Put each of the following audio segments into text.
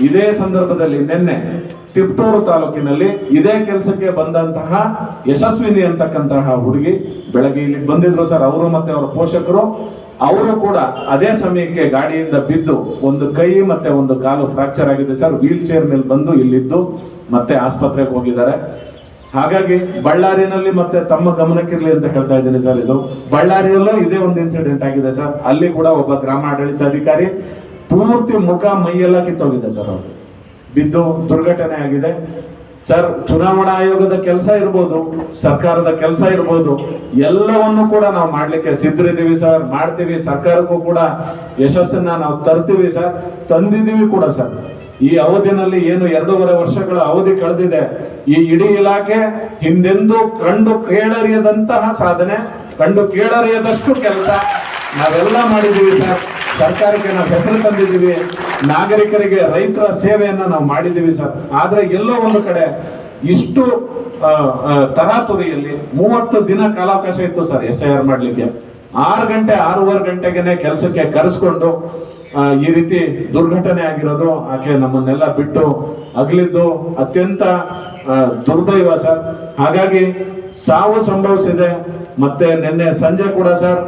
ಇದೇ ಸಂದರ್ಭದಲ್ಲಿ ನಿನ್ನೆ ತಿಪ್ಟೂರು ತಾಲೂಕಿನಲ್ಲಿ ಇದೇ ಕೆಲಸಕ್ಕೆ ಬಂದಂತಹ ಯಶಸ್ವಿನಿ ಅಂತಕ್ಕಂತಹ ಹುಡುಗಿ ಬೆಳಗ್ಗೆ ಇಲ್ಲಿಗೆ ಬಂದಿದ್ರು ಸರ್. ಅವರು ಮತ್ತೆ ಅವರ ಪೋಷಕರು ಅವರು ಕೂಡ ಅದೇ ಸಮಯಕ್ಕೆ ಗಾಡಿಯಿಂದ ಬಿದ್ದು ಒಂದು ಕೈ ಮತ್ತೆ ಒಂದು ಕಾಲು ಫ್ರಾಕ್ಚರ್ ಆಗಿದೆ ಸರ್. ವೀಲ್ ಚೇರ್ ಮೇಲೆ ಬಂದು ಇಲ್ಲಿದ್ದು ಮತ್ತೆ ಆಸ್ಪತ್ರೆಗೆ ಹೋಗಿದ್ದಾರೆ. ಹಾಗಾಗಿ ಬಳ್ಳಾರಿನಲ್ಲಿ ಮತ್ತೆ ತಮ್ಮ ಗಮನಕ್ಕಿರ್ಲಿ ಅಂತ ಹೇಳ್ತಾ ಇದ್ದೀನಿ ಸರ್. ಇದು ಬಳ್ಳಾರಿಯಲ್ಲೂ ಇದೇ ಒಂದು ಇನ್ಸಿಡೆಂಟ್ ಆಗಿದೆ ಸರ್. ಅಲ್ಲಿ ಕೂಡ ಒಬ್ಬ ಗ್ರಾಮ ಆಡಳಿತಾಧಿಕಾರಿ ಪೂರ್ತಿ ಮುಖ ಮೈಯೆಲ್ಲ ಕಿತ್ತೋಗಿದೆ ಸರ್. ಅವರು ಬಿದ್ದು ದುರ್ಘಟನೆ ಆಗಿದೆ ಸರ್. ಚುನಾವಣಾ ಆಯೋಗದ ಕೆಲಸ ಇರ್ಬೋದು, ಸರ್ಕಾರದ ಕೆಲಸ ಇರ್ಬೋದು, ಎಲ್ಲವನ್ನು ಕೂಡ ನಾವು ಮಾಡ್ಲಿಕ್ಕೆ ಸಿದ್ಧರಿದ್ದೀವಿ ಸರ್. ಮಾಡ್ತೀವಿ. ಸರ್ಕಾರಕ್ಕೂ ಕೂಡ ಯಶಸ್ಸನ್ನ ನಾವು ತರ್ತೀವಿ ಸರ್. ತಂದಿದ್ದೀವಿ ಕೂಡ ಸರ್. ಈ ಅವಧಿನಲ್ಲಿ ಏನು 2.5 ವರ್ಷಗಳ ಅವಧಿ ಕಳೆದಿದೆ, ಈ ಇಡೀ ಇಲಾಖೆ ಹಿಂದೆಂದೂ ಕಂಡು ಕೇಳರಿಯದಂತಹ ಸಾಧನೆ, ಕಂಡು ಕೇಳರಿಯದಷ್ಟು ಕೆಲಸ ನಾವೆಲ್ಲ ಮಾಡಿದ್ದೀವಿ ಸರ್. ಸರ್ಕಾರಕ್ಕೆ ನಾವು ಹೆಸರು ತಂದಿದ್ದೀವಿ, ನಾಗರಿಕರಿಗೆ ರೈತರ ಸೇವೆಯನ್ನ ನಾವು ಮಾಡಿದ್ದೀವಿ ಸರ್. ಆದ್ರೆ ಎಲ್ಲೋ ಒಂದು ಕಡೆ ಇಷ್ಟು ತರಾತುರಿಯಲ್ಲಿ 30 ದಿನ ಕಾಲಾವಕಾಶ ಇತ್ತು ಸರ್ SIR ಮಾಡ್ಲಿಕ್ಕೆ. 6 ಗಂಟೆ 6:15 ಗಂಟೆಗೆನೆ ಕೆಲಸಕ್ಕೆ ಕರೆಸ್ಕೊಂಡು ಈ ರೀತಿ ದುರ್ಘಟನೆ ಆಗಿರೋದು, ಆಕೆ ನಮ್ಮನ್ನೆಲ್ಲ ಬಿಟ್ಟು ಅಗಲಿದ್ದು ಅತ್ಯಂತ ದುರ್ದೈವ ಸರ್. ಹಾಗಾಗಿ ಸಾವು ಸಂಭವಿಸಿದೆ. ಮತ್ತೆ ನಿನ್ನೆ ಸಂಜೆ ಕೂಡ ಸರ್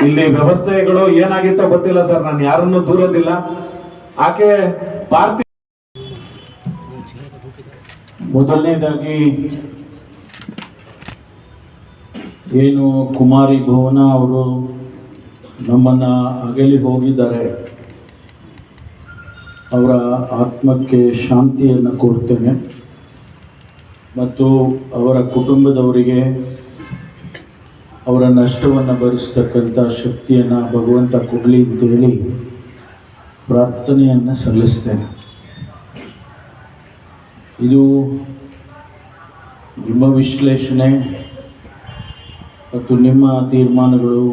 ಇಲ್ಲಿ ವ್ಯವಸ್ಥೆಗಳು ಏನಾಗಿತ್ತೋ ಗೊತ್ತಿಲ್ಲ ಸರ್. ನಾನು ಯಾರನ್ನೂ ದೂರೋದಿಲ್ಲ. ಆಕೆ ಪಾರ್ಥಿವ ಮೊದಲನೇದಾಗಿ ಏನು ಕುಮಾರಿ ಭುವನ ಅವರು ನಮ್ಮನ್ನು ಅಗಲಿ ಹೋಗಿದ್ದಾರೆ, ಅವರ ಆತ್ಮಕ್ಕೆ ಶಾಂತಿಯನ್ನು ಕೋರ್ತೇನೆ ಮತ್ತು ಅವರ ಕುಟುಂಬದವರಿಗೆ ಅವರ ನಷ್ಟವನ್ನು ಭರಿಸ್ತಕ್ಕಂಥ ಶಕ್ತಿಯನ್ನು ಭಗವಂತ ಕೊಡಲಿ ಅಂತೇಳಿ ಪ್ರಾರ್ಥನೆಯನ್ನು ಸಲ್ಲಿಸ್ತೇನೆ. ಇದು ನಿಮ್ಮ ವಿಶ್ಲೇಷಣೆ ಮತ್ತು ನಿಮ್ಮ ತೀರ್ಮಾನಗಳು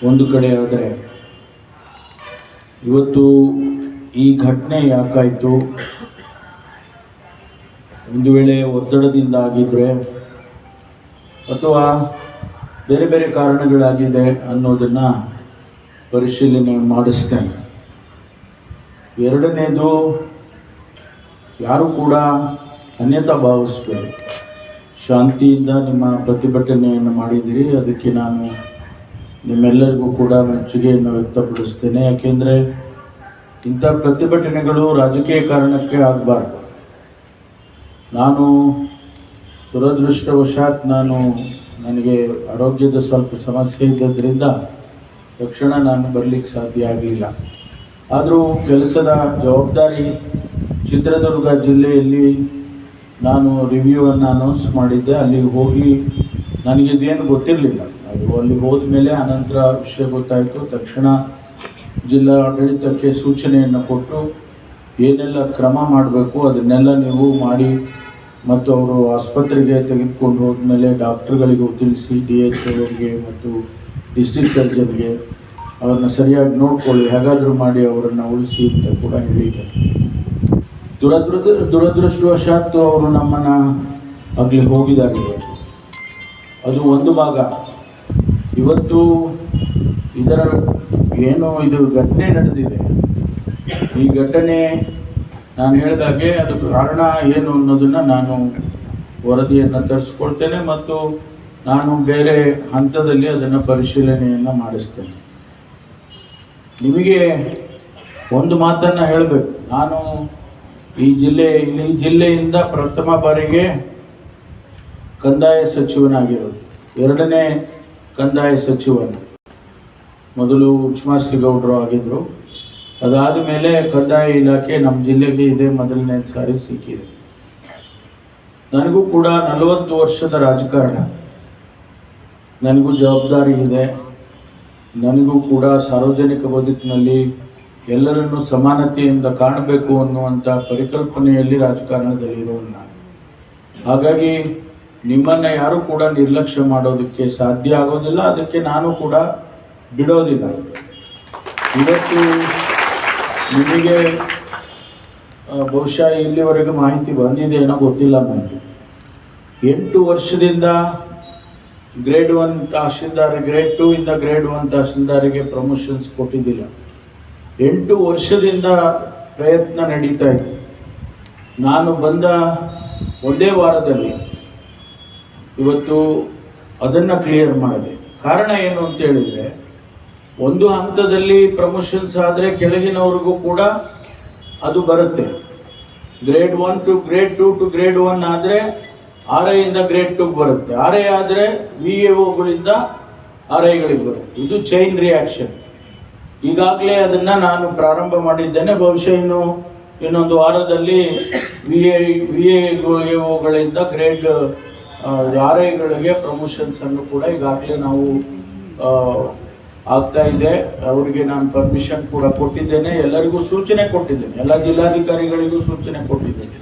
ಒಂದು ಕಡೆ ಆದರೆ, ಇವತ್ತು ಈ ಘಟನೆ ಯಾಕಾಯಿತು, ಒಂದು ವೇಳೆ ಒತ್ತಡದಿಂದ ಆಗಿದ್ದರೆ ಅಥವಾ ಬೇರೆ ಬೇರೆ ಕಾರಣಗಳಾಗಿದೆ ಅನ್ನೋದನ್ನು ಪರಿಶೀಲನೆ ಮಾಡಿಸ್ತೇನೆ. ಎರಡನೇದು, ಯಾರು ಕೂಡ ಅನ್ಯತಾ ಭಾವಿಸ್ಬೇಡಿ. ಶಾಂತಿಯಿಂದ ನಿಮ್ಮ ಪ್ರತಿಭಟನೆಯನ್ನು ಮಾಡಿದ್ದೀರಿ, ಅದಕ್ಕೆ ನಾನು ನಿಮ್ಮೆಲ್ಲರಿಗೂ ಕೂಡ ಮೆಚ್ಚುಗೆಯನ್ನು ವ್ಯಕ್ತಪಡಿಸ್ತೇನೆ. ಯಾಕೆಂದರೆ ಇಂಥ ಪ್ರತಿಭಟನೆಗಳು ರಾಜಕೀಯ ಕಾರಣಕ್ಕೆ ಆಗಬಾರ್ದು. ನಾನು ದುರದೃಷ್ಟವಶಾತ್ ನನಗೆ ಆರೋಗ್ಯದ ಸ್ವಲ್ಪ ಸಮಸ್ಯೆ ಇದ್ದದ್ರಿಂದ ತಕ್ಷಣ ನಾನು ಬರಲಿಕ್ಕೆ ಸಾಧ್ಯ ಆಗಲಿಲ್ಲ. ಆದರೂ ಕೆಲಸದ ಜವಾಬ್ದಾರಿ ಚಿತ್ರದುರ್ಗ ಜಿಲ್ಲೆಯಲ್ಲಿ ನಾನು ರಿವ್ಯೂವನ್ನು ಅನೌನ್ಸ್ ಮಾಡಿದ್ದೆ. ಅಲ್ಲಿಗೆ ಹೋಗಿ ನನಗಿದೇನು ಗೊತ್ತಿರಲಿಲ್ಲ. ಅಲ್ಲಿ ಹೋದ ಮೇಲೆ ಅನಂತರ ವಿಷಯ ಗೊತ್ತಾಯಿತು. ತಕ್ಷಣ ಜಿಲ್ಲಾ ಆಡಳಿತಕ್ಕೆ ಸೂಚನೆಯನ್ನು ಕೊಟ್ಟು ಏನೆಲ್ಲ ಕ್ರಮ ಮಾಡಬೇಕು ಅದನ್ನೆಲ್ಲ ನೀವು ಮಾಡಿ, ಮತ್ತು ಅವರು ಆಸ್ಪತ್ರೆಗೆ ತೆಗೆದುಕೊಂಡು ಹೋದ್ಮೇಲೆ ಡಾಕ್ಟ್ರುಗಳಿಗೂ ತಿಳಿಸಿ, DHOಗೆ ಮತ್ತು ಡಿಸ್ಟ್ರಿಕ್ಟ್ ಸರ್ಜನ್ಗೆ ಅವ್ರನ್ನ ಸರಿಯಾಗಿ ನೋಡ್ಕೊಳ್ಳಿ, ಹೇಗಾದರೂ ಮಾಡಿ ಅವರನ್ನು ಉಳಿಸಿ ಅಂತ ಕೂಡ ಹೇಳಿದೆ. ದುರದೃಷ್ಟವಶಾತ್ ಅವರು ನಮ್ಮನ್ನು ಆಗಲಿ ಹೋಗಿದ್ದಾರೆ. ಅದು ಒಂದು ಭಾಗ. ಇವತ್ತು ಇದರ ಏನು ಇದು ಘಟನೆ ನಡೆದಿದೆ, ಈ ಘಟನೆ ನಾನು ಹೇಳಿದಾಗೆ ಅದು ಕಾರಣ ಏನು ಅನ್ನೋದನ್ನು ನಾನು ವರದಿಯನ್ನು ತರಿಸ್ಕೊಳ್ತೇನೆ ಮತ್ತು ನಾನು ಬೇರೆ ಹಂತದಲ್ಲಿ ಅದನ್ನು ಪರಿಶೀಲನೆಯನ್ನು ಮಾಡಿಸ್ತೇನೆ. ನಿಮಗೆ ಒಂದು ಮಾತನ್ನು ಹೇಳಬೇಕು. ನಾನು ಈ ಜಿಲ್ಲೆಯಿಂದ ಪ್ರಥಮ ಬಾರಿಗೆ ಕಂದಾಯ ಸಚಿವನಾಗಿರೋದು, ಎರಡನೇ ಕಂದಾಯ ಸಚಿವನು. ಮೊದಲು ಉಚ್ಮಾಸ್ತಿಗೌಡರು ಆಗಿದ್ದರು, ಅದಾದ ಮೇಲೆ ಕಂದಾಯ ಇಲಾಖೆ ನಮ್ಮ ಜಿಲ್ಲೆಗೆ ಇದೇ ಮೊದಲನೇ ಸಾರಿ ಸಿಕ್ಕಿದೆ. ನನಗೂ ಕೂಡ 40 ವರ್ಷದ ರಾಜಕಾರಣ, ನನಗೂ ಜವಾಬ್ದಾರಿ ಇದೆ. ನನಗೂ ಕೂಡ ಸಾರ್ವಜನಿಕ ಬದುಕಿನಲ್ಲಿ ಎಲ್ಲರನ್ನೂ ಸಮಾನತೆಯಿಂದ ಕಾಣಬೇಕು ಅನ್ನುವಂಥ ಪರಿಕಲ್ಪನೆಯಲ್ಲಿ ರಾಜಕಾರಣದಲ್ಲಿರೋನು ನಾನು. ಹಾಗಾಗಿ ನಿಮ್ಮನ್ನು ಯಾರೂ ಕೂಡ ನಿರ್ಲಕ್ಷ್ಯ ಮಾಡೋದಕ್ಕೆ ಸಾಧ್ಯ ಆಗೋದಿಲ್ಲ, ಅದಕ್ಕೆ ನಾನು ಕೂಡ ಬಿಡೋದಿಲ್ಲ. ಇವತ್ತು ನಿಮಗೆ ಬಹುಶಃ ಇಲ್ಲಿವರೆಗೆ ಮಾಹಿತಿ ಬಂದಿದೆ ಏನೋ ಗೊತ್ತಿಲ್ಲ ನನಗೆ. 8 ವರ್ಷದಿಂದ ಗ್ರೇಡ್ 1 ತಹಶೀಲ್ದಾರ್, ಗ್ರೇಡ್ 2 ಇಂದ ಗ್ರೇಡ್ 1 ತಹಶೀಲ್ದಾರಿಗೆ ಪ್ರಮೋಷನ್ಸ್ ಕೊಟ್ಟಿದ್ದಿಲ್ಲ. 8 ವರ್ಷದಿಂದ ಪ್ರಯತ್ನ ನಡೀತಾ ಇತ್ತು. ನಾನು ಬಂದ ಒಂದೇ ವಾರದಲ್ಲಿ ಇವತ್ತು ಅದನ್ನು ಕ್ಲಿಯರ್ ಮಾಡಿದೆ. ಕಾರಣ ಏನು ಅಂತ ಹೇಳಿದರೆ, ಒಂದು ಹಂತದಲ್ಲಿ ಪ್ರಮೋಷನ್ಸ್ ಆದರೆ ಕೆಳಗಿನವ್ರಿಗೂ ಕೂಡ ಅದು ಬರುತ್ತೆ. Grade 1 to grade 2 to grade 1 ಆದರೆ RI ಇಂದ ಗ್ರೇಡ್ 2 ಬರುತ್ತೆ. RI ಆದರೆ VAOಗಳಿಂದ RIಗಳಿಗೆ ಬರುತ್ತೆ. ಇದು ಚೈನ್ ರಿಯಾಕ್ಷನ್. ಈಗಾಗಲೇ ಅದನ್ನು ನಾನು ಪ್ರಾರಂಭ ಮಾಡಿದ್ದೇನೆ. ಬಹುಶಃ ಇನ್ನೊಂದು ವಾರದಲ್ಲಿ VAOಗಳಿಂದ ಗ್ರೇಡ್ RIಗಳಿಗೆ ಪ್ರಮೋಷನ್ಸನ್ನು ಕೂಡ ಈಗಾಗಲೇ ನಾವು ಆಗ್ತಾ ಇದೆ. ಅವರಿಗೆ ನಾನು ಪರ್ಮಿಷನ್ ಕೂಡ ಕೊಟ್ಟಿದ್ದೇನೆ, ಎಲ್ಲರಿಗೂ ಸೂಚನೆ ಕೊಟ್ಟಿದ್ದೇನೆ, ಎಲ್ಲ ಜಿಲ್ಲಾಧಿಕಾರಿಗಳಿಗೂ ಸೂಚನೆ ಕೊಟ್ಟಿದ್ದೇನೆ.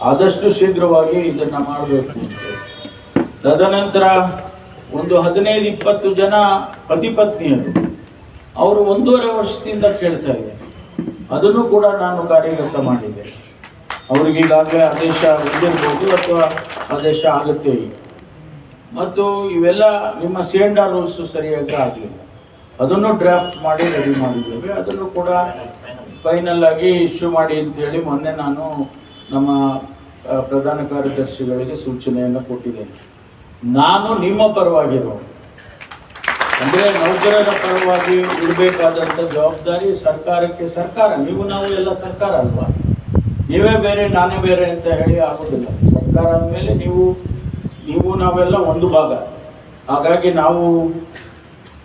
ಆದಷ್ಟು ಶೀಘ್ರವಾಗಿ ಇದನ್ನು ಮಾಡಬೇಕು. ತದನಂತರ ಒಂದು 15-20 ಜನ ಪತಿ ಪತ್ನಿಯರು ಅವರು 1.5 ವರ್ಷದಿಂದ ಕೇಳ್ತಾ ಇದ್ದಾರೆ. ಅದನ್ನು ಕೂಡ ನಾನು ಕಾರ್ಯಗತ ಮಾಡಿದ್ದೆ. ಅವರಿಗೆ ಈಗಾಗಲೇ ಆದೇಶ ಬಂದಿರ್ಬೋದು ಅಥವಾ ಆದೇಶ ಆಗುತ್ತೆ ಈಗ. ಮತ್ತು ಇವೆಲ್ಲ ನಿಮ್ಮ C&R ರೂಲ್ಸು ಸರಿಯಾಗಿ ಆಗಲಿಲ್ಲ, ಅದನ್ನು ಡ್ರಾಫ್ಟ್ ಮಾಡಿ ರೆಡಿ ಮಾಡಿದ್ದೇವೆ. ಅದನ್ನು ಕೂಡ ಫೈನಲ್ ಆಗಿ ಇಶ್ಯೂ ಮಾಡಿ ಅಂತೇಳಿ ಮೊನ್ನೆ ನಾನು ನಮ್ಮ ಪ್ರಧಾನ ಕಾರ್ಯದರ್ಶಿಗಳಿಗೆ ಸೂಚನೆಯನ್ನು ಕೊಟ್ಟಿದ್ದೇನೆ. ನಾನು ನಿಮ್ಮ ಪರವಾಗಿರೋದು, ಅಂದರೆ ನೌಕರರ ಪರವಾಗಿ ಇರಬೇಕಾದಂಥ ಜವಾಬ್ದಾರಿ ಸರ್ಕಾರಕ್ಕೆ. ಸರ್ಕಾರ, ನೀವು ನಾವು ಎಲ್ಲ ಸರ್ಕಾರ ಅಲ್ವಾ, ನೀವೇ ಬೇರೆ ನಾನೇ ಬೇರೆ ಅಂತ ಹೇಳಿ ಆಗೋದಿಲ್ಲ. ಸರ್ಕಾರ ಅಂದಮೇಲೆ ನೀವು ನಾವೆಲ್ಲ ಒಂದು ಭಾಗ. ಹಾಗಾಗಿ ನಾವು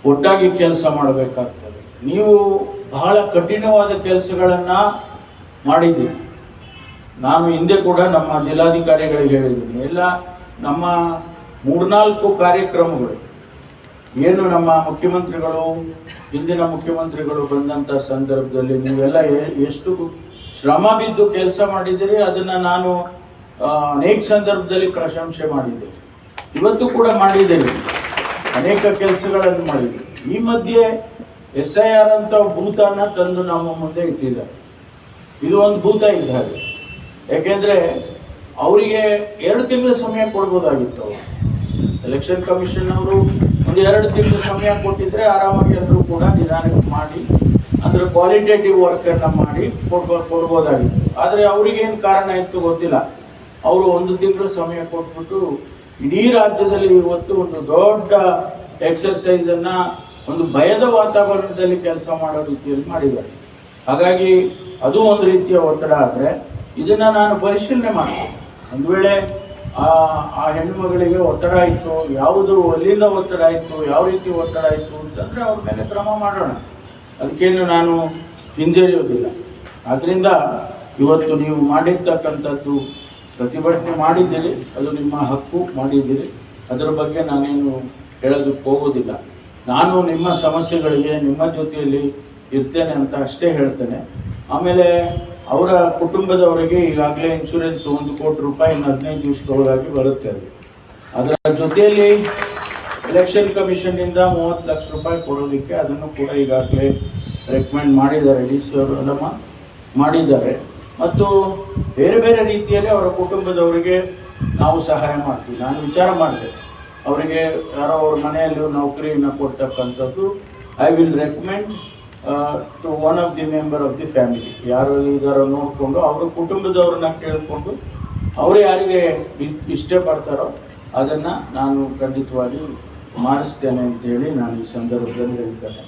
ಒಟ್ಟಾಗಿ ಕೆಲಸ ಮಾಡಬೇಕಾಗ್ತದೆ. ನೀವು ಬಹಳ ಕಠಿಣವಾದ ಕೆಲಸಗಳನ್ನು ಮಾಡಿದ್ದೀರಿ. ನಾನು ಹಿಂದೆ ಕೂಡ ನಮ್ಮ ಜಿಲ್ಲಾಧಿಕಾರಿಗಳಿಗೆ ಹೇಳಿದ್ದೀನಿ, ಎಲ್ಲ ನಮ್ಮ 3-4 ಕಾರ್ಯಕ್ರಮಗಳು ಏನು ನಮ್ಮ ಮುಖ್ಯಮಂತ್ರಿಗಳು, ಹಿಂದಿನ ಮುಖ್ಯಮಂತ್ರಿಗಳು ಬಂದಂಥ ಸಂದರ್ಭದಲ್ಲಿ ನೀವೆಲ್ಲ ಎಷ್ಟು ಶ್ರಮ ಬಿದ್ದು ಕೆಲಸ ಮಾಡಿದ್ದೀರಿ, ಅದನ್ನು ನಾನು ಅನೇಕ ಸಂದರ್ಭದಲ್ಲಿ ಪ್ರಶಂಸೆ ಮಾಡಿದ್ದೇನೆ. ಇವತ್ತು ಕೂಡ ಮಾಡಿದ್ದೇನೆ, ಅನೇಕ ಕೆಲಸಗಳನ್ನು ಮಾಡಿದ್ದೀವಿ. ಈ ಮಧ್ಯೆ SIR ಅಂತ ಭೂತನ ತಂದು ನಮ್ಮ ಮುಂದೆ ಇಟ್ಟಿದ್ದಾರೆ. ಇದು ಒಂದು ಭೂತ ಇದ್ದಾರೆ. ಯಾಕೆಂದರೆ ಅವರಿಗೆ 2 ತಿಂಗಳ ಸಮಯ ಕೊಡ್ಬೋದಾಗಿತ್ತು. ಅವರು ಎಲೆಕ್ಷನ್ ಕಮಿಷನ್ ಅವರು ಒಂದು 2 ತಿಂಗಳ ಸಮಯ ಕೊಟ್ಟಿದ್ರೆ ಆರಾಮಾಗಿ ಎಲ್ಲರೂ ಕೂಡ ನಿಧಾನಕ್ಕೆ ಮಾಡಿ ಅಂದರೆ ಕ್ವಾಲಿಟೇಟಿವ್ ವರ್ಕನ್ನು ಮಾಡಿ ಕೊಡ್ಬೋದಾಗಿತ್ತು. ಆದರೆ ಅವ್ರಿಗೇನು ಕಾರಣ ಇತ್ತು ಗೊತ್ತಿಲ್ಲ. ಅವರು 1 ತಿಂಗಳ ಸಮಯ ಕೊಟ್ಬಿಟ್ಟು ಇಡೀ ರಾಜ್ಯದಲ್ಲಿ ಇವತ್ತು ಒಂದು ದೊಡ್ಡ ಎಕ್ಸರ್ಸೈಸನ್ನು ಒಂದು ಭಯದ ವಾತಾವರಣದಲ್ಲಿ ಕೆಲಸ ಮಾಡೋ ರೀತಿಯಲ್ಲಿ ಮಾಡಿದ್ದಾರೆ. ಹಾಗಾಗಿ ಅದು ಒಂದು ರೀತಿಯ ಒತ್ತಡ. ಆದರೆ ಇದನ್ನು ನಾನು ಪರಿಶೀಲನೆ ಮಾಡ್ತೀನಿ. ಒಂದು ವೇಳೆ ಆ ಹೆಣ್ಣುಮಗಳಿಗೆ ಒತ್ತಡ ಇತ್ತು, ಯಾವುದು ಎಲ್ಲಿಂದ ಒತ್ತಡ ಇತ್ತು, ಯಾವ ರೀತಿ ಒತ್ತಡ ಇತ್ತು ಅಂತಂದರೆ ಅವ್ರ ಮೇಲೆ ಕ್ರಮ ಮಾಡೋಣ. ಅದಕ್ಕೇನು ನಾನು ಹಿಂಜರಿಯೋದಿಲ್ಲ. ಆದ್ದರಿಂದ ಇವತ್ತು ನೀವು ಮಾಡಿರ್ತಕ್ಕಂಥದ್ದು ಪ್ರತಿಭಟನೆ ಮಾಡಿದ್ದೀರಿ, ಅದು ನಿಮ್ಮ ಹಕ್ಕು, ಮಾಡಿದ್ದೀರಿ. ಅದರ ಬಗ್ಗೆ ನಾನೇನು ಹೇಳೋದಕ್ಕೆ ಹೋಗೋದಿಲ್ಲ. ನಾನು ನಿಮ್ಮ ಸಮಸ್ಯೆಗಳಿಗೆ ನಿಮ್ಮ ಜೊತೆಯಲ್ಲಿ ಇರ್ತೇನೆ ಅಂತ ಅಷ್ಟೇ ಹೇಳ್ತೇನೆ. ಆಮೇಲೆ ಅವರ ಕುಟುಂಬದವರಿಗೆ ಈಗಾಗಲೇ ಇನ್ಶೂರೆನ್ಸ್ 1 ಕೋಟಿ ರೂಪಾಯಿ 15 ದಿವಸದೊಳಗಾಗಿ ಬರುತ್ತೆ. ಅದರ ಜೊತೆಯಲ್ಲಿ ಎಲೆಕ್ಷನ್ ಕಮಿಷನ್ನಿಂದ 30 ಲಕ್ಷ ರೂಪಾಯಿ ಕೊಡೋದಕ್ಕೆ ಅದನ್ನು ಕೂಡ ಈಗಾಗಲೇ ರೆಕಮೆಂಡ್ ಮಾಡಿದ್ದಾರೆ, DC ಅವರೆಲ್ಲ ಮಾಡಿದ್ದಾರೆ. ಮತ್ತು ಬೇರೆ ಬೇರೆ ರೀತಿಯಲ್ಲಿ ಅವರ ಕುಟುಂಬದವರಿಗೆ ನಾವು ಸಹಾಯ ಮಾಡ್ತೀವಿ. ನಾನು ವಿಚಾರ ಮಾಡಿದೆ, ಅವರಿಗೆ ಯಾರೋ ಅವ್ರ ಮನೆಯಲ್ಲಿ ನೌಕರಿಯನ್ನು ಕೊಡ್ತಕ್ಕಂಥದ್ದು I will recommend to one of the member of the family. ಯಾರು ಇದಾರೋ ನೋಡಿಕೊಂಡು ಅವರ ಕುಟುಂಬದವ್ರನ್ನ ಕೇಳಿಕೊಂಡು ಅವರು ಯಾರಿಗೆ ಇಷ್ಟಪಡ್ತಾರೋ ಅದನ್ನು ನಾನು ಖಂಡಿತವಾಗಿ ಮಾಡಿಸ್ತೇನೆ ಅಂತೇಳಿ ನಾನು ಈ ಸಂದರ್ಭದಲ್ಲಿ ಹೇಳ್ತೇನೆ.